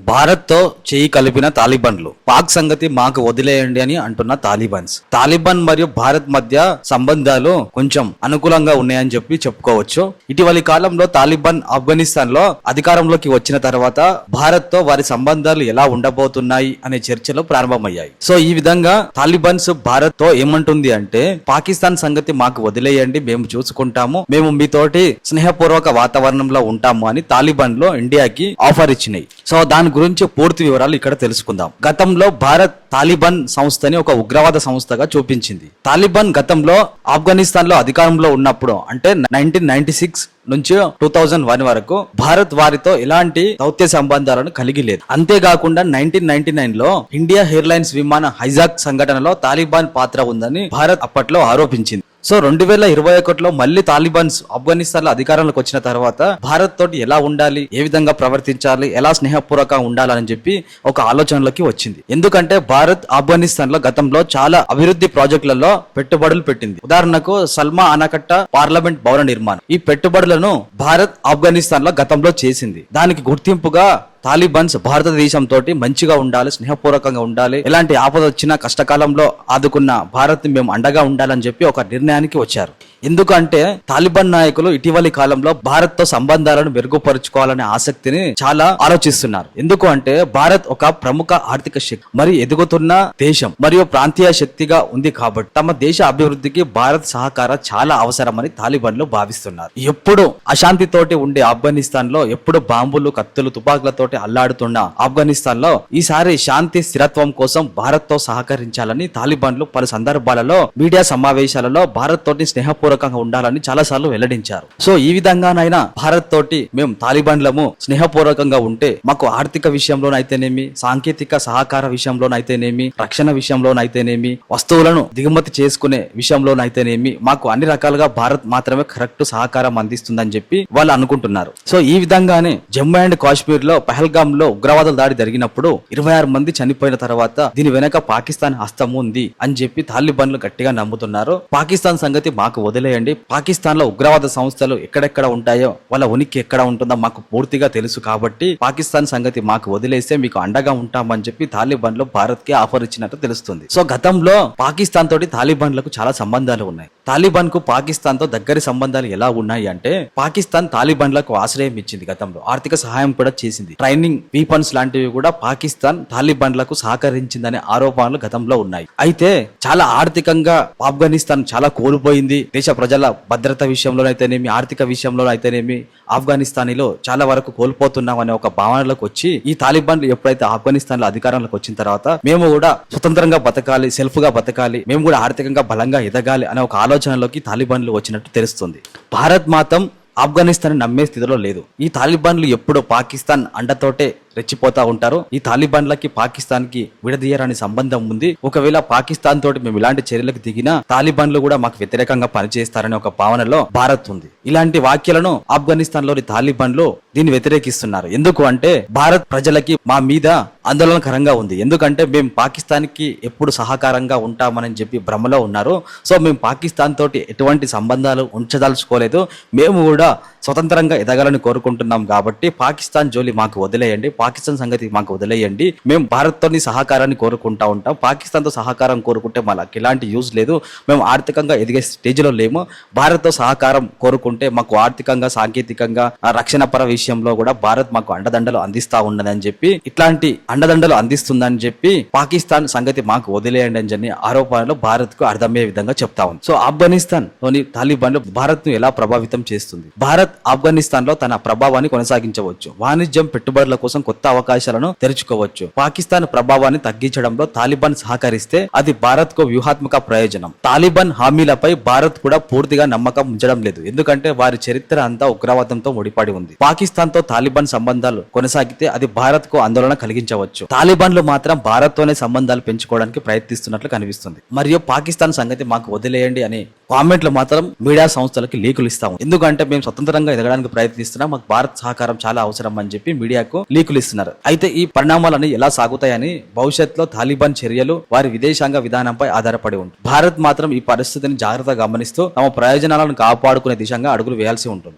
భారత్ తో చేయి కలిపిన తాలిబాన్లు పాక్ సంగతి మాకు వదిలేయండి అని అంటున్న తాలిబాన్స్. తాలిబాన్ మరియు భారత్ మధ్య సంబంధాలు కొంచెం అనుకూలంగా ఉన్నాయని చెప్పుకోవచ్చు. ఇటీవలి కాలంలో తాలిబాన్ ఆఫ్ఘనిస్తాన్ లో అధికారంలోకి వచ్చిన తర్వాత భారత్ తో వారి సంబంధాలు ఎలా ఉండబోతున్నాయి అనే చర్చలు ప్రారంభమయ్యాయి. సో ఈ విధంగా తాలిబాన్స్ భారత్ తో ఏమంటుంది అంటే, పాకిస్తాన్ సంగతి మాకు వదిలేయండి, మేము చూసుకుంటాము, మేము మీతోటి స్నేహపూర్వక వాతావరణంలో ఉంటాము అని తాలిబాన్లు ఇండియాకి ఆఫర్ ఇచ్చినాయి. సో దాని గురించి పూర్తి వివరాలు ఇక్కడ తెలుసుకుందాం. గతంలో భారత్ తాలిబాన్ సంస్థని ఒక ఉగ్రవాద సంస్థగా చూపించింది. తాలిబాన్ గతంలో ఆఫ్ఘనిస్తాన్ లో అధికారంలో ఉన్నప్పుడు అంటే 1996 నుంచి 2001 వరకు భారత్ వారితో ఎలాంటి దౌత్య సంబంధాలను కలిగి లేదు. అంతేకాకుండా 1999 లో ఇండియా ఎయిర్లైన్స్ విమాన హైజాక్ సంఘటనలో తాలిబాన్ పాత్ర ఉందని భారత్ అప్పట్లో ఆరోపించింది. సో 2021లో మళ్ళీ తాలిబాన్స్ ఆఫ్ఘనిస్తాన్ లో అధికారంలోకి వచ్చిన తర్వాత భారత్ తోటి ఎలా ఉండాలి, ఏ విధంగా ప్రవర్తించాలి, ఎలా స్నేహపూర్వకంగా ఉండాలని చెప్పి ఒక ఆలోచనలోకి వచ్చింది. ఎందుకంటే భారత్ ఆఫ్ఘనిస్తాన్ లో గతంలో చాలా అభివృద్ధి ప్రాజెక్టులలో పెట్టుబడులు పెట్టింది. ఉదాహరణకు సల్మా ఆనకట్ట పార్లమెంట్ భవన నిర్మాణం. ఈ పెట్టుబడులను భారత్ ఆఫ్ఘనిస్తాన్ లో గతంలో చేసింది. దానికి గుర్తింపుగా తాలిబాన్స్ భారతదేశంతో మంచిగా ఉండాలి, స్నేహపూర్వకంగా ఉండాలి, ఎలాంటి ఆపద వచ్చినా కష్టకాలంలో ఆదుకున్న భారత్ మేము అండగా ఉండాలని చెప్పి ఒక నిర్ణయానికి వచ్చారు. ఎందుకంటే తాలిబాన్ నాయకులు ఇటీవలి కాలంలో భారత్ తో సంబంధాలను మెరుగుపరుచుకోవాలనే ఆసక్తిని చాలా ఆలోచిస్తున్నారు. ఎందుకు అంటే భారత్ ఒక ప్రముఖ ఆర్థిక శక్తి మరియు ఎదుగుతున్న దేశం మరియు ప్రాంతీయ శక్తిగా ఉంది కాబట్టి తమ దేశ అభివృద్ధికి భారత్ సహకారం చాలా అవసరమని తాలిబాన్లు భావిస్తున్నారు. ఎప్పుడు అశాంతితోటి ఉండే ఆఫ్ఘనిస్తాన్ లో, ఎప్పుడు బాంబులు, కత్తులు, తుపాకులతో అల్లాడుతున్న ఆఫ్ఘనిస్తాన్ లో ఈసారి శాంతి స్థిరత్వం కోసం భారత్ తో సహకరించాలని తాలిబాన్లు పలు సందర్భాలలో మీడియా సమావేశాలలో భారత్ తోటి స్నేహపూర్వకంగా ఉండాలని చాలా సార్లు వెల్లడించారు. సో ఈ విధంగానైనా భారత్ తోటి మేము తాలిబాన్లము స్నేహపూర్వకంగా ఉంటే మాకు ఆర్థిక విషయంలోనైతేనేమి, సాంకేతిక సహకార విషయంలోనైతేనేమి, రక్షణ విషయంలోనైతేనేమి, వస్తువులను దిగుమతి చేసుకునే విషయంలోనైతేనేమి మాకు అన్ని రకాలుగా భారత్ మాత్రమే కరెక్ట్ సహకారం అందిస్తుందని చెప్పి వాళ్ళు అనుకుంటున్నారు. సో ఈ విధంగానే జమ్మూ అండ్ కాశ్మీర్ లో పహల్గామ్ లో ఉగ్రవాదుల దాడి జరిగినప్పుడు 26 మంది చనిపోయిన తర్వాత దీని వెనక పాకిస్తాన్ హస్తం ఉంది అని చెప్పి తాలిబాన్లు గట్టిగా నమ్ముతున్నారు. పాకిస్తాన్ సంగతి మాకు వదిలేయండి, పాకిస్తాన్ లో ఉగ్రవాద సంస్థలు ఎక్కడెక్కడ ఉంటాయో వాళ్ళ ఉనికి ఎక్కడ ఉంటుందో మాకు పూర్తిగా తెలుసు కాబట్టి పాకిస్తాన్ సంగతి మాకు వదిలేస్తే మీకు అండగా ఉంటామని చెప్పి తాలిబాన్లు భారత్ కి ఆఫర్ ఇచ్చినట్టు తెలుస్తుంది. సో గతంలో పాకిస్తాన్ తోటి తాలిబాన్లకు చాలా సంబంధాలు ఉన్నాయి. తాలిబాన్ కు పాకిస్తాన్ తో దగ్గరి సంబంధాలు ఎలా ఉన్నాయి అంటే, పాకిస్తాన్ తాలిబాన్లకు ఆశ్రయం ఇచ్చింది, గతంలో ఆర్థిక సహాయం కూడా చేసింది, ట్రైనింగ్ వీపన్స్ లాంటివి కూడా పాకిస్తాన్ తాలిబాన్లకు సహకరించిందనే ఆరోపణలు గతంలో ఉన్నాయి. అయితే చాలా ఆర్థికంగా ఆఫ్ఘనిస్తాన్ చాలా కోల్పోయింది. దేశ ప్రజల భద్రత విషయంలోనైతేనేమి, ఆర్థిక విషయంలోనైతేనేమి ఆఫ్ఘనిస్తానీలో చాలా వరకు కోల్పోతున్నాం అనే ఒక భావనలోకి వచ్చి ఈ తాలిబాన్లు ఎప్పుడైతే ఆఫ్ఘనిస్తాన్ లో అధికారంలోకి వచ్చిన తర్వాత మేము కూడా స్వతంత్రంగా బతకాలి, సెల్ఫ్ గా బతకాలి, మేము కూడా ఆర్థికంగా బలంగా ఎదగాలి అనే ఒక ఆలోచనలోకి తాలిబాన్లు వచ్చినట్టు తెలుస్తుంది. భారత్ మాత్రం ఆఫ్ఘనిస్తాన్ నమ్మే స్థితిలో లేదు. ఈ తాలిబాన్లు ఎప్పుడో పాకిస్తాన్ అండతోటే రెచ్చిపోతా ఉంటారు. ఈ తాలిబాన్లకి పాకిస్తాన్ కి విడదీయరాని సంబంధం ఉంది. ఒకవేళ పాకిస్తాన్ తోటి మేము ఇలాంటి చర్యలకు దిగినా తాలిబాన్లు కూడా మాకు వ్యతిరేకంగా పనిచేస్తారనే ఒక భావనలో భారత్ ఉంది. ఇలాంటి వ్యాఖ్యలను ఆఫ్ఘనిస్తాన్ లోని తాలిబాన్లు దీన్ని వ్యతిరేకిస్తున్నారు. ఎందుకు అంటే భారత్ ప్రజలకి మా మీద ఆందోళనకరంగా ఉంది. ఎందుకంటే మేము పాకిస్తాన్ కి ఎప్పుడు సహకారంగా ఉంటామని చెప్పి భ్రమలో ఉన్నారు. సో మేము పాకిస్తాన్ తోటి ఎటువంటి సంబంధాలు ఉంచదలుచుకోలేదు, మేము కూడా స్వతంత్రంగా ఎదగాలని కోరుకుంటున్నాం కాబట్టి పాకిస్తాన్ జోలి మాకు వదిలేయండి, పాకిస్తాన్ సంగతి మాకు వదిలేయండి, మేము భారత్ తోని సహకారాన్ని కోరుకుంటా ఉంటాం, పాకిస్తాన్ తో సహకారం కోరుకుంటే మాకు ఎలాంటి యూజ్ లేదు, మేము ఆర్థికంగా ఎదిగే స్టేజ్ లో లేము, భారత్ తో సహకారం కోరుకుంటే మాకు ఆర్థికంగా, సాంకేతికంగా, రక్షణ పర విషయంలో కూడా భారత్ మాకు అండదండలు అందిస్తా ఉన్నదని చెప్పి, ఇట్లాంటి అండదండలు అందిస్తుందని చెప్పి పాకిస్తాన్ సంగతి మాకు వదిలేయండి అని చెప్పి ఆరోపణలు భారత్ కు అర్థమయ్యే విధంగా చెప్తా ఉంది. సో ఆఫ్ఘనిస్తాన్ లోని తాలిబాన్లు భారత్ ను ఎలా ప్రభావితం చేస్తుంది? భారత్ ఆఫ్ఘనిస్తాన్ లో తన ప్రభావాన్ని కొనసాగించవచ్చు, వాణిజ్యం, పెట్టుబడుల కోసం కొత్త అవకాశాలను తెరుచుకోవచ్చు. పాకిస్తాన్ ప్రభావాన్ని తగ్గించడంలో తాలిబాన్ సహకరిస్తే అది భారత్ కు వ్యూహాత్మక ప్రయోజనం. తాలిబాన్ హామీలపై భారత్ కూడా పూర్తిగా నమ్మకం ఉంచడం లేదు, ఎందుకంటే వారి చరిత్ర అంతా ఉగ్రవాదంతో ముడిపడి ఉంది. పాకిస్తాన్ తో తాలిబాన్ సంబంధాలు కొనసాగితే అది భారత్ కు ఆందోళన కలిగించవచ్చు. తాలిబాన్లు మాత్రం భారత్ తోనే సంబంధాలు పెంచుకోవడానికి ప్రయత్నిస్తున్నట్లు కనిపిస్తుంది. మరియు పాకిస్తాన్ సంగతి మాకు వదిలేయండి అని కామెంట్లు మాత్రం మీడియా సంస్థలకి లీకులు ఇస్తాము. ఎందుకంటే మేము స్వతంత్రంగా ఎదగడానికి ప్రయత్నిస్తున్నాం, మాకు భారత్ సహకారం చాలా అవసరం అని చెప్పి మీడియాకు లీకులు ఇస్తున్నారు. అయితే ఈ పరిణామాలని ఎలా సాగుతాయని భవిష్యత్తులో తాలిబాన్ చర్యలు వారి విదేశాంగ విధానంపై ఆధారపడి ఉంటుంది. భారత్ మాత్రం ఈ పరిస్థితిని జాగ్రత్తగా గమనిస్తూ తమ ప్రయోజనాలను కాపాడుకునే దిశగా అడుగులు వేయాల్సి ఉంటుంది.